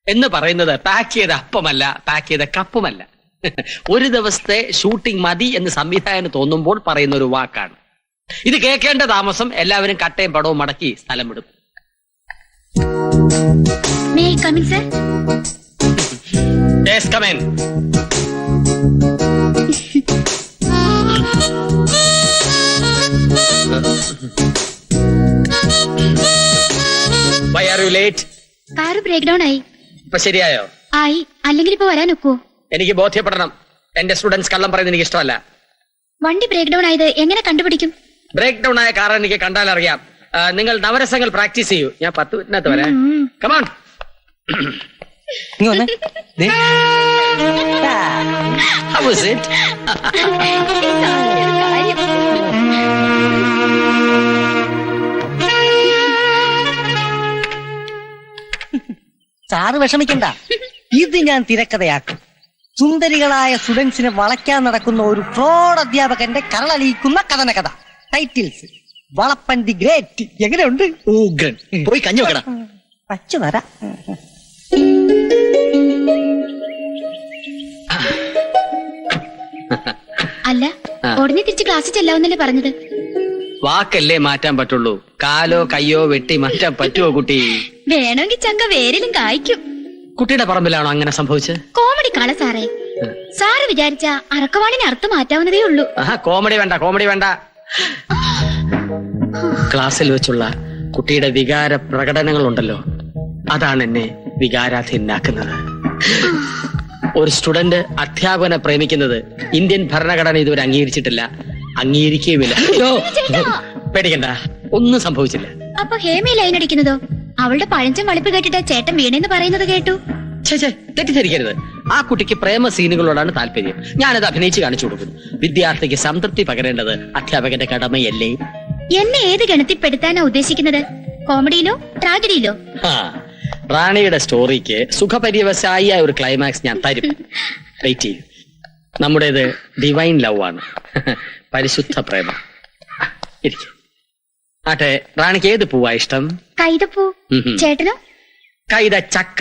എന്ന് പറയുന്നത് പാക്ക് ചെയ്ത അപ്പമല്ല, പാക്ക് ചെയ്ത കപ്പുമല്ല. ഒരു ദിവസത്തെ ഷൂട്ടിംഗ് മതി എന്ന് സംവിധായകന് തോന്നുമ്പോൾ പറയുന്ന ഒരു വാക്കാണ്. ഇത് കേൾക്കേണ്ട താമസം എല്ലാവരും കട്ടയും പടവും മടക്കി സ്ഥലം വിടും. Yes, come in. Why are you late? Car break down ആയി. ഇപ്പൊ ശരിയായോ? ആയി. അല്ലെങ്കിൽ ഇപ്പൊ വരാൻ ഒക്കുവോ? എനിക്ക് ബോധ്യപ്പെടണം. എന്റെ സ്റ്റുഡൻസ് കള്ളം പറയുന്നത് എനിക്ക് ഇഷ്ടമല്ല. വണ്ടി ബ്രേക്ക് ഡൗൺ ആയത് എങ്ങനെ കണ്ടുപിടിക്കും? ബ്രേക്ക് ഡൗൺ ആയ കാർ എനിക്ക് കണ്ടാൽ അറിയാം. നിങ്ങൾ നവരസങ്ങൾ പ്രാക്ടീസ് ചെയ്യൂ. ഞാൻ 10 മിനിറ്റിനകത്ത് വരാം. Come on. How was it? Sir വിഷമിക്കണ്ട, ഇത് ഞാൻ തിരക്കഥയാക്കും. സുന്ദരികളായ സ്റ്റുഡൻസിനെ വളയ്ക്കാൻ നടക്കുന്ന ഒരു ഫ്രോഡ് അധ്യാപകന്റെ കരളലിയിക്കുന്ന കഥനകഥ. Titles Valappan the great. എങ്ങനെയുണ്ട്? ഉഗ്രൻ. പോയി കഞ്ഞി വെക്കടാ. വച്ചു തരാം. അല്ല, ഉടനെ തിരിച്ച് ക്ലാസ്സിൽ ചെല്ലാവുന്നല്ലേ പറഞ്ഞത്? വാക്കല്ലേ മാറ്റാൻ പറ്റുള്ളൂ. കാലോ കയ്യോ വെട്ടി മാറ്റാൻ പറ്റുമോ കുട്ടി? വേണമെങ്കിൽ ചങ്ക വേരിലും കായ്ക്കും. കുട്ടിയുടെ പറമ്പിലാണോ അങ്ങനെ സംഭവിച്ചത്? കോമഡി കാണ സാറേ. സാറ് വിചാരിച്ച അറക്കവാണിന് അർത്ഥം മാറ്റാവുന്നതേ ഉള്ളൂ. കോമഡി വേണ്ട, കോമഡി വേണ്ട. ക്ലാസ്സിൽ വെച്ചുള്ള കുട്ടിയുടെ വികാര പ്രകടനങ്ങളുണ്ടല്ലോ, അതാണ് എന്നെ വികാരാധീനാക്കുന്നത്. ഒരു സ്റ്റുഡന്റ് അധ്യാപകനെ പ്രേമിക്കുന്നത് ഇന്ത്യൻ ഭരണഘടന ഇതുവരെ അംഗീകരിച്ചിട്ടില്ല, അംഗീകരിക്കുകയുമില്ല. പേടിക്കണ്ട, ഒന്നും സംഭവിച്ചില്ല. അപ്പൊ ഹേമി ലൈൻ അടിക്കുന്നതോ? അവളുടെ പഴഞ്ചൻ വളിപ്പ് കേട്ടിട്ട് ചേട്ടൻ വീണെന്ന് പറയുന്നത് കേട്ടു. തെറ്റിദ്ധരിക്കരുത്. ആ കുട്ടിക്ക് പ്രേമ സീനുകളോടാണ് താല്പര്യം. ഞാനത് അഭിനയിച്ച് കാണിച്ചു കൊടുക്കുന്നു. വിദ്യാർത്ഥിക്ക് സംതൃപ്തി പകരേണ്ടത് അധ്യാപകന്റെ കടമയല്ലേ? എന്നെ ഏത് ഗണത്തിൽപ്പെടുത്താനാ ഉദ്ദേശിക്കുന്നത്? കോമഡിയിലോ ട്രാജഡിയിലോ? റാണിയുടെ സ്റ്റോറിക്ക് സുഖപര്യവസായിയായ ഒരു ക്ലൈമാക്സ് ഞാൻ തരും. വെയിറ്റ് ചെയ്യും. നമ്മുടേത് ഡിവൈൻ ലവ് ആണ്, പരിശുദ്ധ പ്രേമം. ആട്ടെ, റാണിക്ക് ഏത് പൂവാ ഇഷ്ടം? കൈതപ്പൂ. ചേട്ടനോ? കൈത ചക്ക.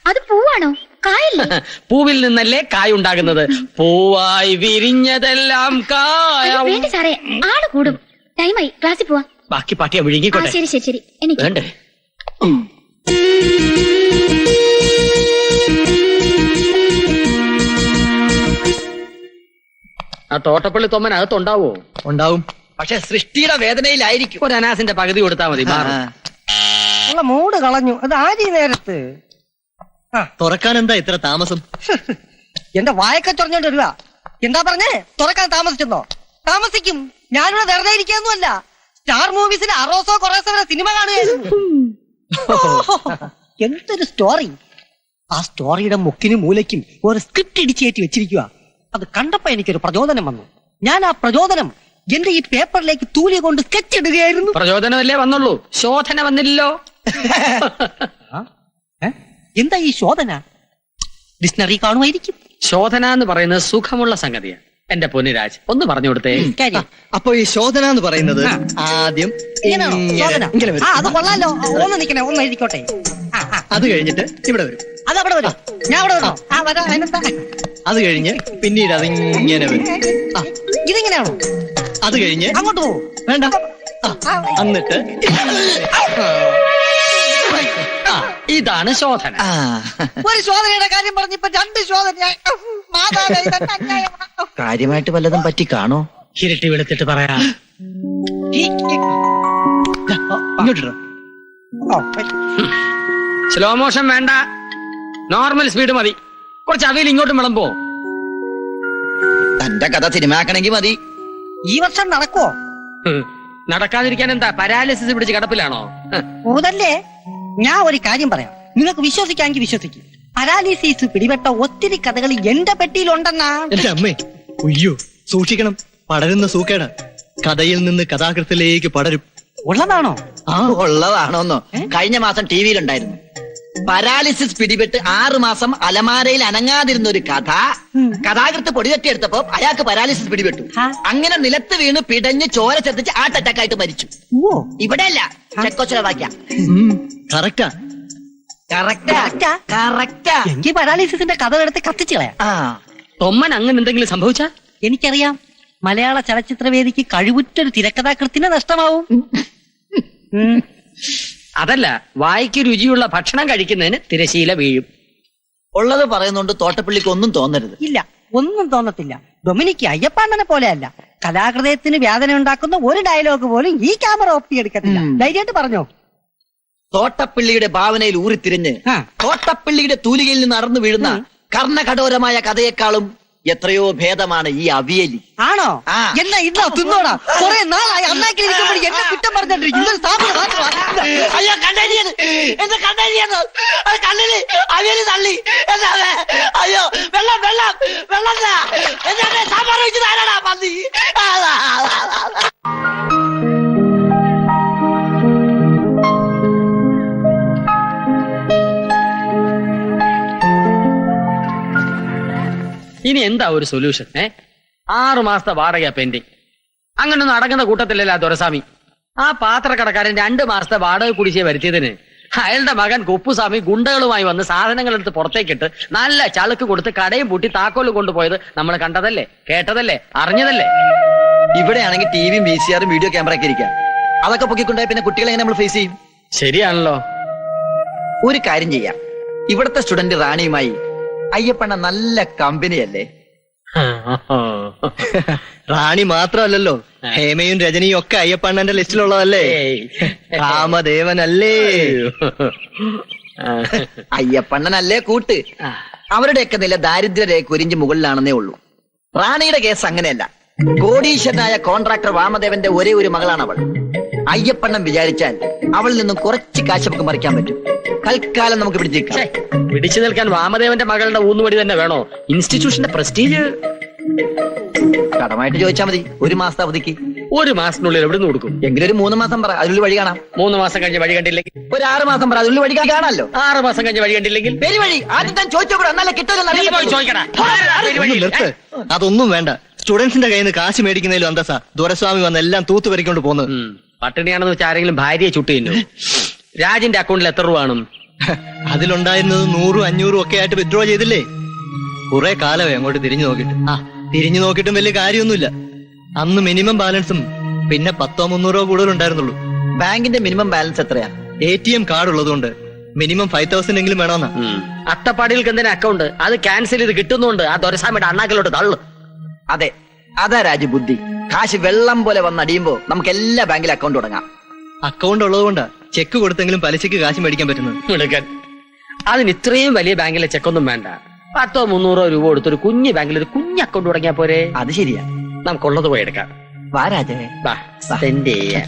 അത് പൂവാണോ? കായല്ലേ? പൂവിൽ നിന്നല്ലേ കായ ഉണ്ടാകുന്നത്. പൂവായി വിരിഞ്ഞതെല്ലാം കായ. വേണ്ട സാറേ, ആള് കൂടും. ടൈമായി, ക്ലാസ്സിൽ പോവാ. ബാക്കി പാട്ടിയാ വിഴുങ്ങിക്കോട്ടെ. ശരി ശരി ശരി. എനിക്ക് വേണ്ടേ? ആ തോട്ടപ്പള്ളി തൊമ്മൻ അകത്തുണ്ടാവോ? ഉണ്ടാവും, പക്ഷെ സൃഷ്ടിയുടെ വേദനയിലായിരിക്കും. ഒരു അനാസിന്റെ പകുതി കൊടുത്താൽ മതി. മൂട് കളഞ്ഞു. അത് ആര് നേരത്ത് തുറക്കാൻ എന്താ ഇത്ര താമസം? എന്റെ വായൊക്കെ ചൊറഞ്ഞോണ്ട് വരിക. എന്താ പറഞ്ഞേ? തുറക്കാൻ താമസിച്ചെന്നോ? താമസിക്കും. ഞാനിവിടെ വെറുതെ ഇരിക്കാന്നല്ല, സ്റ്റാർ മൂവീസിലെ അറോസോ കൊറോസോ സിനിമ കാണുകയായിരുന്നു. എന്തൊരു സ്റ്റോറി! ആ സ്റ്റോറിയുടെ മുക്കിനും മൂലയ്ക്കും ഒരു സ്ക്രിപ്റ്റ് ഇടിച്ചേറ്റി വെച്ചിരിക്കുക. അത് കണ്ടപ്പോ എനിക്കൊരു പ്രചോദനം വന്നു. ഞാൻ ആ പ്രചോദനം എന്റെ ഈ പേപ്പറിലേക്ക് തൂലി കൊണ്ട് സ്കെച്ച് ഇടുകയായിരുന്നു. പ്രചോദനമല്ലേ വന്നുള്ളൂ, ശോധന വന്നില്ലല്ലോ. എന്താ ഈ ശോധന? ഡിക്ഷണറി കാണുമായിരിക്കും. ശോധന എന്ന് പറയുന്നത് സുഖമുള്ള സംഗതിയാണ്. എന്റെ പൊന്നിരാജ്, ഒന്ന് പറഞ്ഞു കൊടുത്തേ. അപ്പൊ ഈ ശോധന എന്ന് പറയുന്നത് ആദ്യം അത് കൊള്ളാലോ. ഒന്ന് നിക്കണേ, ഒന്ന് എഴുതിക്കോട്ടെ. അത് കഴിഞ്ഞിട്ട് ഇവിടെ വരും. അത് അവിടെ വരും. ഞാൻ അവിടെ വരണോ? അത് കഴിഞ്ഞ് പിന്നീട് അതിങ്ങനെ വരും. ഇതെങ്ങനെയാണോ? അത് കഴിഞ്ഞ് അങ്ങോട്ട് പോകും. വേണ്ട, എന്നിട്ട് ഇതാണ് ശോധന. ഒരു ശോധനയുടെ കാര്യം പറഞ്ഞപ്പോ 2 ശോധന. കാര്യമായിട്ട് വല്ലതും പറ്റി കാണോ? ഇരട്ടി വെളുത്തിട്ട് പറയാ. ഇങ്ങോട്ടോ. സ്ലോ മോഷൻ വേണ്ട, നോർമൽ സ്പീഡ് മതി. കുറച്ച് അവയിൽ ഇങ്ങോട്ടും വിളമ്പോ. തന്റെ കഥ സിനിമാക്കണമെങ്കിൽ മതി. ഈ വർഷം നടക്കുവോ? നടക്കാതിരിക്കാൻ എന്താ, പാരാലിസിസ് പിടിച്ച് കിടപ്പിലാണോ? ഊതല്ലേ. ഞാൻ ഒരു കാര്യം പറയാം, നിങ്ങൾക്ക് വിശ്വസിക്കാമെങ്കിൽ വിശ്വസിക്കും. പാരാലിസിസ് പിടിപെട്ട ഒത്തിരി കഥകൾ എന്റെ പെട്ടിയിലുണ്ടെന്നാ. എന്റെ അമ്മേ, ഉയ്യോ, സൂക്ഷിക്കണം. പടരുന്ന സൂക്കേട് കഥയിൽ നിന്ന് കഥാകൃത്തിലേക്ക് പടരും. ഉള്ളതാണോ? ആ, ഉള്ളതാണോന്നോ? കഴിഞ്ഞ മാസം ടിവിയിലുണ്ടായിരുന്നു. പാരാലിസിസ് പിടിപെട്ട് 6 മാസം അലമാരയിൽ അനങ്ങാതിരുന്ന ഒരു കഥ കഥാകൃത്ത് പൊടിതട്ടിയെടുത്തപ്പോ അയാൾക്ക് പാരാലിസിസ് പിടിപെട്ടു. അങ്ങനെ നിലത്ത് വീണ് പിടഞ്ഞ് ചോര ചെത്തിച്ച് ഹാർട്ട് അറ്റാക്ക് ആയിട്ട് മരിച്ചു. ഇവിടെ അല്ല, ചെക്കോസ്ലോവാക്യ. കറക്റ്റാ. Correct ആ? കറക്റ്റാ. എങ്കിൽ പാരാലിസിസിന്റെ കഥ എടുത്ത് കത്തിച്ചു കളയാം. ആ തൊമ്മൻ അങ്ങനെ എന്തെങ്കിലും സംഭവിച്ചാ? എനിക്കറിയാം, മലയാള ചലച്ചിത്രവേദിക്ക് കഴിവുറ്റൊരു തിരക്കഥാകൃത്തിനെ നഷ്ടമാവും. അതല്ല, വായിക്ക് രുചിയുള്ള ഭക്ഷണം കഴിക്കുന്നതിന് തിരശീല വീഴും. ഉള്ളത് പറയുന്നോണ്ട് തോട്ടപ്പള്ളിക്ക് ഒന്നും തോന്നരുത്. ഇല്ല, ഒന്നും തോന്നത്തില്ല. ഡൊമിനിക്ക് അയ്യപ്പാണ്ണനെ പോലെയല്ല. കലാഹൃദയത്തിന് വേദന ഉണ്ടാക്കുന്ന ഒരു ഡയലോഗ് പോലും ഈ ക്യാമറ ഒപ്പിയെടുക്കത്തില്ല. ധൈര്യമായിട്ട് പറഞ്ഞോ. തോട്ടപ്പള്ളിയുടെ ഭാവനയിൽ ഊറിത്തിരിഞ്ഞ് ആ. തോട്ടപ്പള്ളിയുടെ തൂലികയിൽ നിന്ന് അടർന്നു വീഴുന്ന കർണകഠോരമായ കഥയേക്കാളും എത്രയോ ഭേദമാണ് ഈ അവിയലി. ആണോ? ആ. എന്നാ ഇന്നോ തിന്നോടാ. കുറെ നാളായി അണ്ണാക്കിലിരിക്കുമ്പോൾ എന്നെ കുറ്റം പറഞ്ഞോണ്ടിരിക്കും. ഇതൊരു സ്ഥാപനം മാത്രമാണ്. അയ്യോ കണ്ണരിയത് എന്റെ കണ്ണരിയത് കണ്ണില് അവിയലി തള്ളി എന്നാ. അയ്യോ വെള്ളം വെള്ളം വെള്ളം എന്നെ സാമ്പാർ വെച്ച് താരാടാ പന്നി. ഇനി എന്താ ഒരു സൊല്യൂഷൻ? 6 മാസത്തെ വാടക പെൻഡിങ്. അങ്ങനൊന്നും അടങ്ങുന്ന കൂട്ടത്തിലല്ല ദൊരസ്വാമി. ആ പാത്രക്കടക്കാരൻ 2 മാസത്തെ വാടക കുടിശ്ശിക വരുത്തിയതിന് അയാളുടെ മകൻ കുപ്പുസ്വാമി ഗുണ്ടകളുമായി വന്ന് സാധനങ്ങൾ എടുത്ത് പുറത്തേക്കിട്ട് നല്ല ചളുക്ക് കൊടുത്ത് കടയും പൂട്ടി താക്കോല് കൊണ്ടുപോയത് നമ്മൾ കണ്ടതല്ലേ, കേട്ടതല്ലേ, അറിഞ്ഞതല്ലേ? ഇവിടെയാണെങ്കിൽ ടിവിയും VCR വീഡിയോ ക്യാമറ ഒക്കെ ഇരിക്കാം. അതൊക്കെ പൊക്കിക്കൊണ്ടുപോയി പിന്നെ കുട്ടികളെ എങ്ങനെ നമ്മൾ ഫേസ് ചെയ്യും? ശരിയാണല്ലോ. ഒരു കാര്യം ചെയ്യാം, ഇവിടുത്തെ സ്റ്റുഡന്റ് റാണിയുമായി അയ്യപ്പണ്ണ നല്ല കമ്പനിയല്ലേ? റാണി മാത്രമല്ലല്ലോ, ഹേമയും രജനിയും ഒക്കെ അയ്യപ്പണ്ണന്റെ ലിസ്റ്റിലുള്ളതല്ലേ? രാമദേവനല്ലേ? അയ്യപ്പണ്ണനല്ലേ കൂട്ട്. അവരുടെയൊക്കെ നില ദാരിദ്ര്യരേഖ കുരിഞ്ച് മുകളിലാണെന്നേ ഉള്ളൂ. റാണിയുടെ കേസ് അങ്ങനെയല്ല. കോടീശ്വരനായ കോൺട്രാക്ടർ വാമദേവന്റെ ഒരേ ഒരു മകളാണ് അവൾ. അയ്യപ്പണ്ണൻ വിചാരിച്ചാൽ അവളിൽ നിന്നും കുറച്ച് കാശ് നമുക്ക് മറിക്കാൻ പറ്റും. തൽക്കാലം നമുക്ക് പിടിച്ചേക്കാം. പിടിച്ചു നിൽക്കാൻ വാമദേവന്റെ മകളുടെ ഊന്നുവടി തന്നെ വേണോ? ഇൻസ്റ്റിറ്റ്യൂഷന്റെ പ്രസ്റ്റീജ്. കടമായിട്ട് ചോദിച്ചാൽ മതി. 1 മാസത്തെ അവധിക്ക്. 1 മാസത്തിനുള്ളിൽ എവിടെ നിന്ന് കൊടുക്കും? എങ്കിലും ഒരു 3 മാസം പറ, അതിനുള്ളിൽ വഴി കാണാം. 3 മാസം കഴിഞ്ഞ് വഴി കണ്ടില്ലെങ്കിൽ? ഒരു 6 മാസം പറ, അതിനുള്ളിൽ വഴി കാണാമല്ലോ. 6 മാസം കഴിഞ്ഞ് വഴി കണ്ടില്ലെങ്കിൽ? പേര് വഴി ആദ്യം താൻ ചോദിച്ചോളൂ, എന്നാലേ നീ പോയി ചോദിക്കടാ. ഒന്ന് നിർത്ത്. അതൊന്നും വേണ്ട. സ്റ്റുഡൻസിന്റെ കയ്യിൽ നിന്ന് കാശ് മേടിക്കുന്നതിലും അന്തസ്സാ ദുരസ്വാമി വന്ന് എല്ലാം തൂത്ത് വരിക്കൊണ്ട് പോകുന്നത്. പട്ടിണിയാണെന്ന് വെച്ചാൽ ആരെങ്കിലും ഭാര്യയെ ചുട്ടു തിന്നു? രാജിന്റെ അക്കൗണ്ടിൽ എത്ര രൂപ കാണും? അതിലുണ്ടായിരുന്നത് 100, 500 ഒക്കെ ആയിട്ട് വിത്ഡ്രോ ചെയ്തില്ലേ? കുറെ കാലമേ അങ്ങോട്ട് തിരിഞ്ഞു നോക്കിട്ട്. തിരിഞ്ഞു നോക്കിയിട്ടും വലിയ കാര്യമൊന്നുമില്ല. അന്ന് മിനിമം ബാലൻസും പിന്നെ 100 300 കൂടുതൽ ഉണ്ടായിരുന്നുള്ളൂ. ബാങ്കിന്റെ മിനിമം ബാലൻസ് എത്രയാ? ATM കാർഡ് ഉള്ളതുകൊണ്ട് മിനിമം 5000 എങ്കിലും വേണമെന്നാ. അട്ടപ്പാടികൾക്ക് എന്തിനാ അക്കൗണ്ട്? അത് ക്യാൻസൽ ചെയ്ത് കിട്ടുന്നുണ്ട്. ആ ദൊരസ്വാമിയുടെ അണ്ണാക്കിലോട്ട് തള്ളു. അതെ, അതാ രാജബുദ്ധി. കാശ് വെള്ളം പോലെ വന്നടിയുമ്പോ നമുക്ക് എല്ലാ ബാങ്കിലും അക്കൗണ്ട് തുടങ്ങാം. അക്കൗണ്ട് ഉള്ളതുകൊണ്ടാ ചെക്ക് കൊടുത്തെങ്കിലും പലിശക്ക് കാശ് മേടിക്കാൻ പറ്റുന്നത്. എടുക്കാൻ അതിന് ഇത്രയും വലിയ ബാങ്കിലെ ചെക്കൊന്നും വേണ്ട. 100 300 രൂപ കൊടുത്തൊരു കുഞ്ഞു ബാങ്കിൽ ഒരു കുഞ്ഞ് അക്കൗണ്ട് തുടങ്ങിയാ പോരെ? അത് ശരിയാ. നമുക്കുള്ളത് പോയി എടുക്കാം. വാ രാജേ. സെൻഡ് ചെയ്യാം.